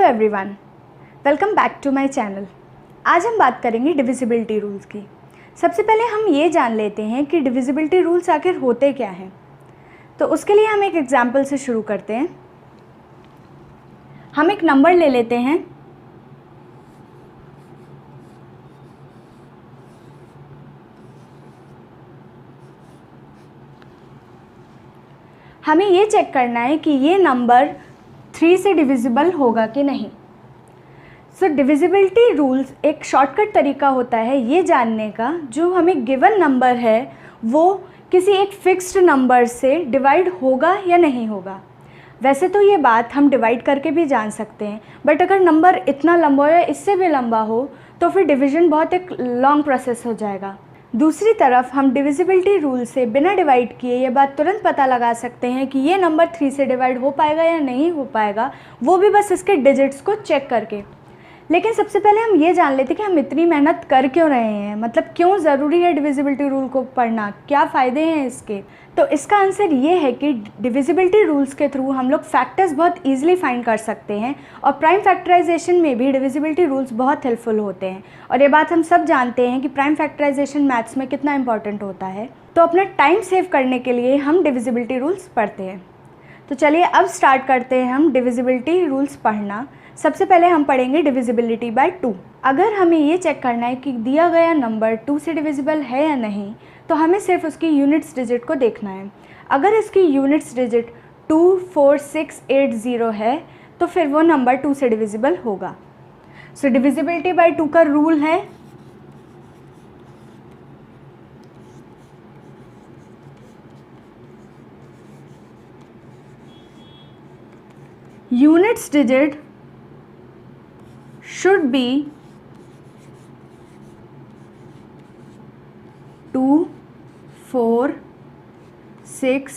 Everyone, welcome back to my channel. आज हम बात करेंगे डिविजिबिलिटी रूल्स की। सबसे पहले हम ये जान लेते हैं कि डिविजिबिलिटी रूल्स आखिर होते क्या हैं। तो उसके लिए हम एक एग्जांपल से शुरू करते हैं। हम एक नंबर ले लेते हैं हमें ये चेक करना है कि ये नंबर 3 से डिविजिबल होगा कि नहीं। सो डिविजिबिलिटी रूल्स एक शॉर्टकट तरीका होता है ये जानने का, जो हमें गिवन नंबर है वो किसी एक फिक्स्ड नंबर से डिवाइड होगा या नहीं होगा। वैसे तो ये बात हम डिवाइड करके भी जान सकते हैं, बट अगर नंबर इतना लंबा हो या इससे भी लंबा हो तो फिर डिवीज़न बहुत एक लॉन्ग प्रोसेस हो जाएगा। दूसरी तरफ हम डिविजिबिलिटी रूल से बिना डिवाइड किए ये बात तुरंत पता लगा सकते हैं कि ये नंबर 3 से डिवाइड हो पाएगा या नहीं हो पाएगा, वो भी बस इसके डिजिट्स को चेक करके। लेकिन सबसे पहले हम ये जान लेते हैं कि हम इतनी मेहनत कर क्यों रहे हैं, मतलब क्यों ज़रूरी है डिविजिबिलिटी रूल को पढ़ना, क्या फ़ायदे हैं इसके। तो इसका आंसर ये है कि डिविजिबिलिटी रूल्स के थ्रू हम लोग फैक्टर्स बहुत ईजिली फाइंड कर सकते हैं, और प्राइम फैक्टराइजेशन में भी डिविजिबिलिटी रूल्स बहुत हेल्पफुल होते हैं। और ये बात हम सब जानते हैं कि प्राइम फैक्टराइजेशन मैथ्स में कितना इंपॉर्टेंट होता है। तो अपना टाइम सेव करने के लिए हम डिविजिबिलिटी रूल्स पढ़ते हैं। तो चलिए अब स्टार्ट करते हैं हम डिविजिबिलिटी रूल्स पढ़ना। सबसे पहले हम पढ़ेंगे डिविजिबिलिटी बाय 2। अगर हमें ये चेक करना है कि दिया गया नंबर 2 से डिविजिबल है या नहीं, तो हमें सिर्फ उसकी यूनिट्स डिजिट को देखना है। अगर इसकी यूनिट्स डिजिट 2, 4, 6, 8, 0 है तो फिर वो नंबर 2 से डिविजिबल होगा। सो डिविजिबिलिटी बाय 2 का रूल है यूनिट्स डिजिट should be 2, 4, 6,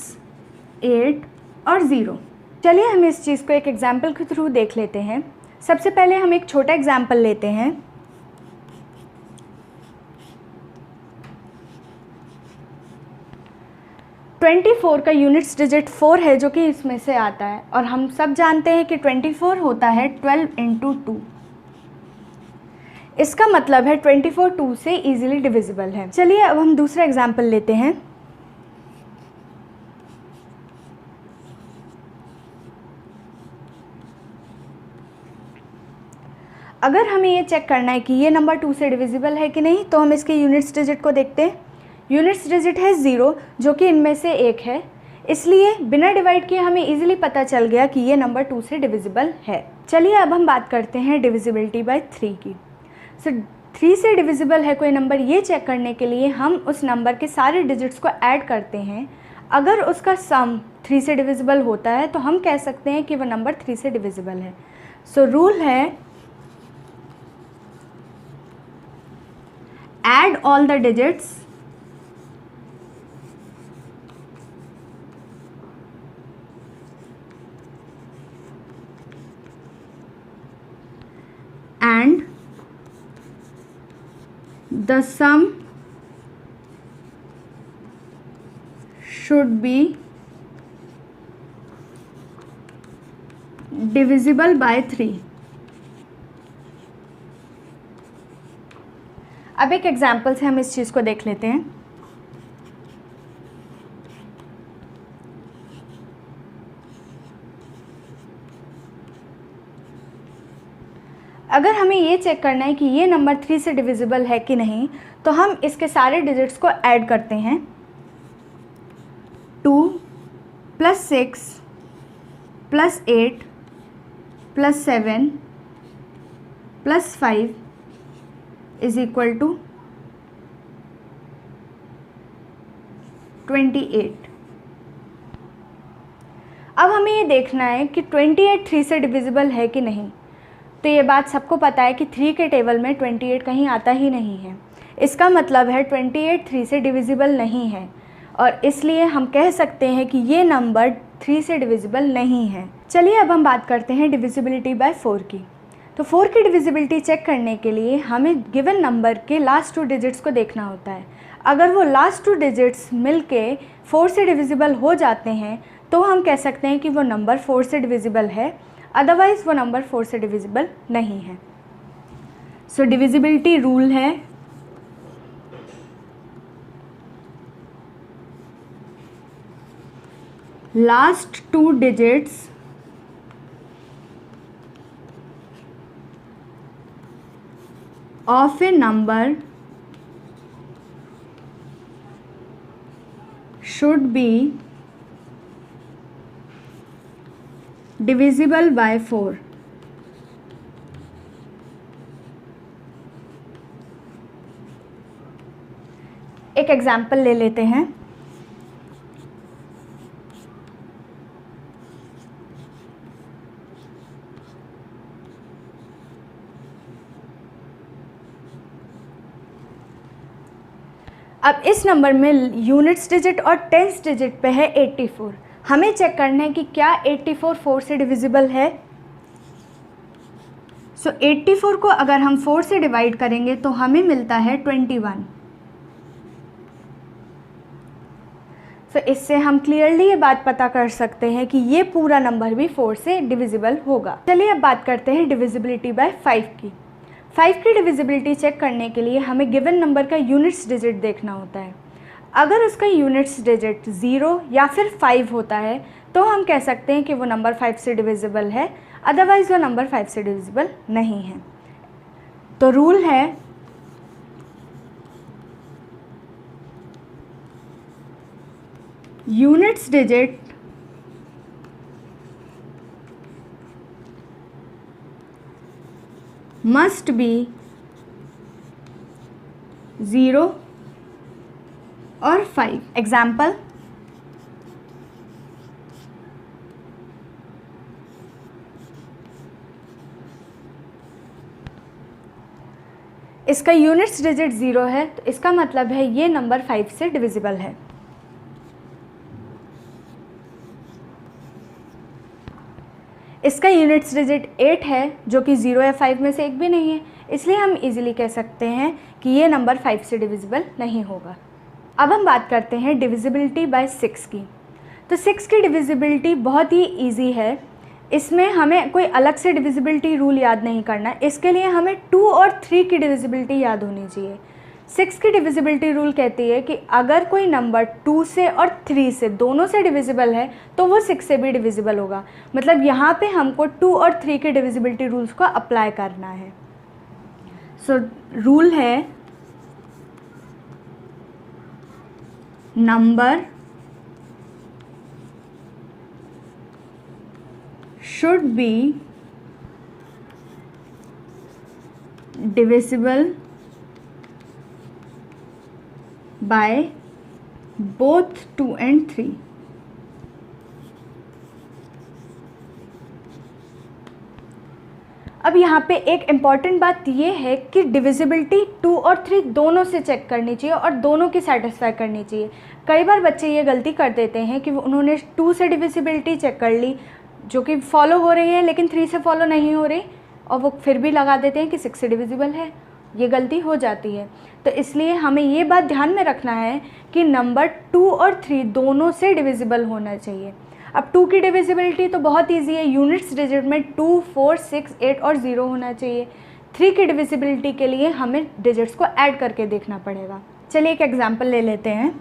8 और 0। चलिए हम इस चीज़ को एक एग्जाम्पल के थ्रू देख लेते हैं। सबसे पहले हम एक छोटा एग्जाम्पल लेते हैं। फोर का यूनिट्स डिजिट 4 है, जो कि इसमें से आता है, और हम सब जानते हैं कि 24 होता है 12 × 2। इसका मतलब है 24 2 से इजीली डिविजिबल है। चलिए अब हम दूसरा एग्जाम्पल लेते हैं। अगर हमें ये चेक करना है कि ये नंबर 2 से डिविजिबल है कि नहीं, तो हम इसके यूनिट्स डिजिट को देखते हैं। यूनिट्स डिजिट है 0, जो कि इनमें से एक है, इसलिए बिना डिवाइड किए हमें इजीली पता चल गया कि ये नंबर 2 से डिविजिबल है। चलिए अब हम बात करते हैं डिविजिबिलिटी बाय 3 की। सो 3 से डिविजिबल है कोई नंबर, ये चेक करने के लिए हम उस नंबर के सारे डिजिट्स को ऐड करते हैं। अगर उसका सम 3 से डिविजिबल होता है तो हम कह सकते हैं कि वह नंबर 3 से डिविजिबल है। सो रूल है add all the digits and the sum should be divisible by 3। अब एक एग्जाम्पल से हम इस चीज़ को देख लेते हैं। अगर हमें ये चेक करना है कि ये नंबर 3 से डिविजिबल है कि नहीं, तो हम इसके सारे डिजिट्स को ऐड करते हैं। 2 + 6 + 8 + 7 + 5 = 28। अब हमें ये देखना है कि 28 3 से डिविजिबल है कि नहीं। तो ये बात सबको पता है कि 3 के टेबल में 28 कहीं आता ही नहीं है। इसका मतलब है 28 3 से डिविजिबल नहीं है, और इसलिए हम कह सकते हैं कि ये नंबर 3 से डिविजिबल नहीं है। चलिए अब हम बात करते हैं डिविजिबिलिटी बाय 4 की। तो 4 की डिविजिबिलिटी चेक करने के लिए हमें गिवन नंबर के लास्ट 2 डिजिट्स को देखना होता है। अगर वो लास्ट 2 डिजिट्स मिलके 4 से डिविजिबल हो जाते हैं तो हम कह सकते हैं कि वो नंबर 4 से डिविजिबल है। अदरवाइज़ वो नंबर 4 से डिविजिबल नहीं है। सो डिविजिबिलिटी रूल है last 2 digits of a number should be divisible by 4. एक एग्जाम्पल ले लेते हैं। अब इस नंबर में यूनिट्स डिजिट और टेंस डिजिट पे है 84। हमें चेक करना है कि क्या 84 4 से डिविजिबल है। सो 84 को अगर हम 4 से डिवाइड करेंगे तो हमें मिलता है 21। सो इससे हम क्लियरली ये बात पता कर सकते हैं कि ये पूरा नंबर भी 4 से डिविजिबल होगा। चलिए अब बात करते हैं डिविजिबिलिटी बाय 5 की। 5 की डिविजिबिलिटी चेक करने के लिए हमें गिवन नंबर का यूनिट्स डिजिट देखना होता है। अगर उसका यूनिट्स डिजिट 0 या फिर 5 होता है तो हम कह सकते हैं कि वो नंबर 5 से डिविजिबल है, अदरवाइज़ वो नंबर 5 से डिविजिबल नहीं है। तो रूल है यूनिट्स डिजिट must be 0 और 5। एग्जाम्पल, इसका यूनिट्स डिजिट 0 है तो इसका मतलब है ये नंबर 5 से डिविजिबल है। इसका यूनिट्स डिजिट 8 है जो कि 0 या 5 में से एक भी नहीं है, इसलिए हम इजीली कह सकते हैं कि ये नंबर 5 से डिविजिबल नहीं होगा। अब हम बात करते हैं डिविजिबिलिटी बाय 6 की। तो 6 की डिविजिबिलिटी बहुत ही इजी है। इसमें हमें कोई अलग से डिविजिबिलिटी रूल याद नहीं करना, इसके लिए हमें 2 और 3 की डिविजिबिलिटी याद होनी चाहिए। 6 की डिविजिबिलिटी रूल कहती है कि अगर कोई नंबर 2 से और 3 से दोनों से डिविजिबल है तो वो 6 से भी डिविजिबल होगा। मतलब यहाँ पे हमको 2 और 3 के डिविजिबिलिटी रूल्स को अप्लाई करना है। सो रूल है number should be divisible by both 2 and 3। अब यहाँ पे एक इम्पॉर्टेंट बात ये है कि डिविजिबिलिटी 2 और 3 दोनों से चेक करनी चाहिए और दोनों की सेटिस्फाई करनी चाहिए। कई बार बच्चे ये गलती कर देते हैं कि उन्होंने 2 से डिविजिबिलिटी चेक कर ली जो कि फॉलो हो रही है, लेकिन 3 से फॉलो नहीं हो रही और वो फिर भी लगा देते हैं कि 6 से डिविजिबल है। ये गलती हो जाती है। तो इसलिए हमें ये बात ध्यान में रखना है कि नंबर 2 और 3 दोनों से डिविजिबल होना चाहिए। अब 2 की डिविजिबिलिटी तो बहुत इजी है, यूनिट्स डिजिट में 2, 4, 6, 8 और 0 होना चाहिए। 3 की डिविजिबिलिटी के लिए हमें डिजिट्स को ऐड करके देखना पड़ेगा। चलिए एक एग्जाम्पल ले लेते हैं।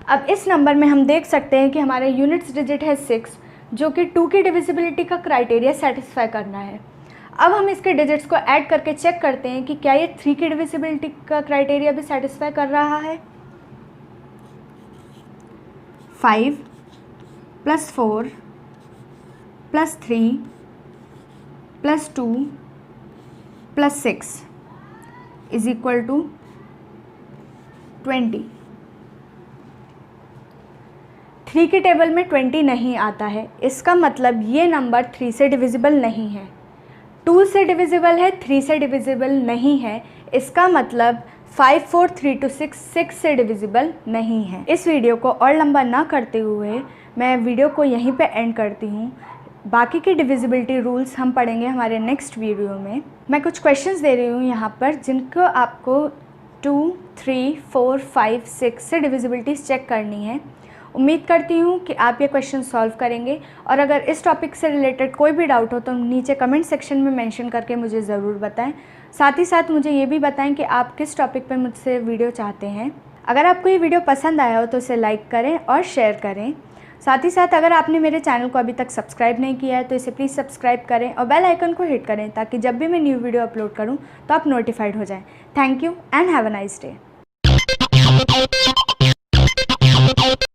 अब इस नंबर में हम देख सकते हैं कि हमारे यूनिट्स डिजिट है 6 जो कि 2 की डिविजिबिलिटी का क्राइटेरिया सेटिस्फाई करना है। अब हम इसके डिजिट्स को ऐड करके चेक करते हैं कि क्या ये 3 की डिविजिबिलिटी का क्राइटेरिया भी सेटिस्फाई कर रहा है। 5 + 4 + 3 + 2 + 6 = 20। 3 के टेबल में 20 नहीं आता है, इसका मतलब ये नंबर 3 से डिविजिबल नहीं है। 2 से डिविजिबल है, 3 से डिविजिबल नहीं है, इसका मतलब 5, 4, 3, 2, 6 6 से डिविजिबल नहीं है। इस वीडियो को और लंबा ना करते हुए मैं वीडियो को यहीं पे एंड करती हूँ। बाकी के डिविजिबिलिटी रूल्स हम पढ़ेंगे हमारे नेक्स्ट वीडियो में। मैं कुछ क्वेश्चंस दे रही हूँ यहाँ पर जिनको आपको 2, 3, 4, 5, 6 से डिविजिबिलिटीज़ चेक करनी है। उम्मीद करती हूँ कि आप ये क्वेश्चन सॉल्व करेंगे, और अगर इस टॉपिक से रिलेटेड कोई भी डाउट हो तो नीचे कमेंट सेक्शन में मेंशन करके मुझे ज़रूर बताएं। साथ ही साथ मुझे ये भी बताएं कि आप किस टॉपिक पे मुझसे वीडियो चाहते हैं। अगर आपको ये वीडियो पसंद आया हो तो इसे लाइक करें और शेयर करें। साथ ही साथ अगर आपने मेरे चैनल को अभी तक सब्सक्राइब नहीं किया है तो इसे प्लीज़ सब्सक्राइब करें और बेल आइकन को हिट करें, ताकि जब भी मैं न्यू वीडियो अपलोड करूँ तो आप नोटिफाइड हो जाएं। Thank you and have a nice day.